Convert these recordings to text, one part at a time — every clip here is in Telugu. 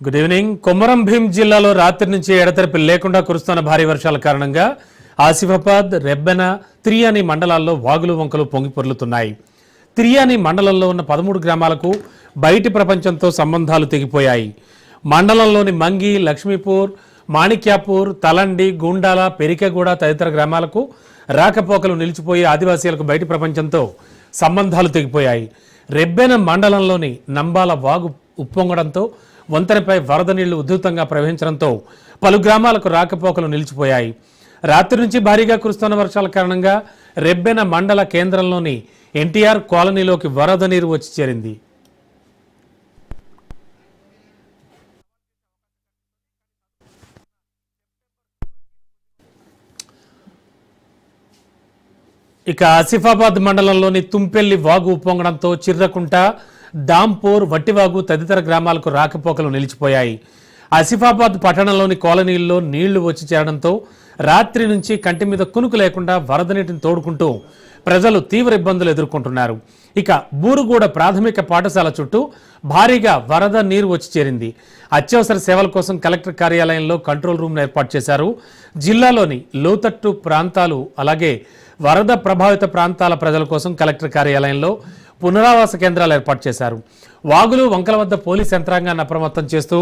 Good evening. కొమరం భీం జిల్లాలో రాత్రి నుంచి ఎడతెరిపి లేకుండా కురుస్తున్న భారీ వర్షాల కారణంగా ఆసిఫాబాద్, రెబ్బెన, తిర్యాని మండలాల్లో వాగులు వంకలు పొంగి పొర్లుతున్నాయి. తిర్యాని మండలంలో ఉన్న 13 గ్రామాలకు బయటి ప్రపంచంతో సంబంధాలు తెగిపోయాయి. మండలంలోని మంగి, లక్ష్మీపూర్, మాణిక్యాపూర్, తలండి, గుండాల, పెరికెగూడ తదితర గ్రామాలకు రాకపోకలు నిలిచిపోయి ఆదివాసీలకు బయటి ప్రపంచంతో సంబంధాలు తెగిపోయాయి. రెబ్బెన మండలంలోని నంబాల వాగు ఉప్పొంగడంతో వంతెనపై వరద నీళ్లు ఉధృతంగా ప్రవహించడంతో పలు గ్రామాలకు రాకపోకలు నిలిచిపోయాయి. రాత్రి నుంచి భారీగా కురుస్తున్న వర్షాల కారణంగా రెబ్బెన మండల కేంద్రంలోని ఎన్టీఆర్ కాలనీలోకి వరద నీరు వచ్చి చేరింది. ఇక ఆసిఫాబాద్ మండలంలోని తుంపెల్లి వాగు ఉప్పొంగడంతో చిర్రకుంట, దాంపూర్, వట్టివాగు తదితర గ్రామాలకు రాకపోకలు నిలిచిపోయాయి. ఆసిఫాబాద్ పట్టణంలోని కాలనీల్లో నీళ్లు వచ్చి చేరడంతో రాత్రి నుంచి కంటి మీద కునుకు లేకుండా వరద నీటిని తోడుకుంటూ ప్రజలు తీవ్ర ఇబ్బందులు ఎదుర్కొంటున్నారు. ఇక బూరుగూడ ప్రాథమిక పాఠశాల చుట్టూ భారీగా వరద నీరు వచ్చి చేరింది. అత్యవసర సేవల కోసం కలెక్టర్ కార్యాలయంలో కంట్రోల్ రూమ్ ఏర్పాటు చేశారు. జిల్లాలోని లోతట్టు ప్రాంతాలు అలాగే వరద ప్రభావిత ప్రాంతాల ప్రజల కోసం కలెక్టర్ కార్యాలయంలో పునరావాస కేంద్రాలు ఏర్పాటు చేశారు. వాగులు, వంకల వద్ద పోలీస్ యంత్రాంగాన్ని అప్రమత్తం చేస్తూ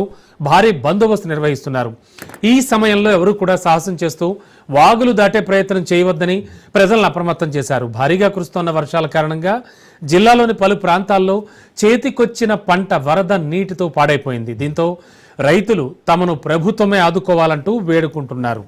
భారీ బందోబస్తు నిర్వహిస్తున్నారు. ఈ సమయంలో ఎవరూ కూడా సాహసం చేస్తూ వాగులు దాటే ప్రయత్నం చేయవద్దని ప్రజలను అప్రమత్తం చేశారు. భారీగా కురుస్తున్న వర్షాల కారణంగా జిల్లాలోని పలు ప్రాంతాల్లో చేతికొచ్చిన పంట వరద నీటితో పాడైపోయింది. దీంతో రైతులు తమను ప్రభుత్వమే ఆదుకోవాలంటూ వేడుకుంటున్నారు.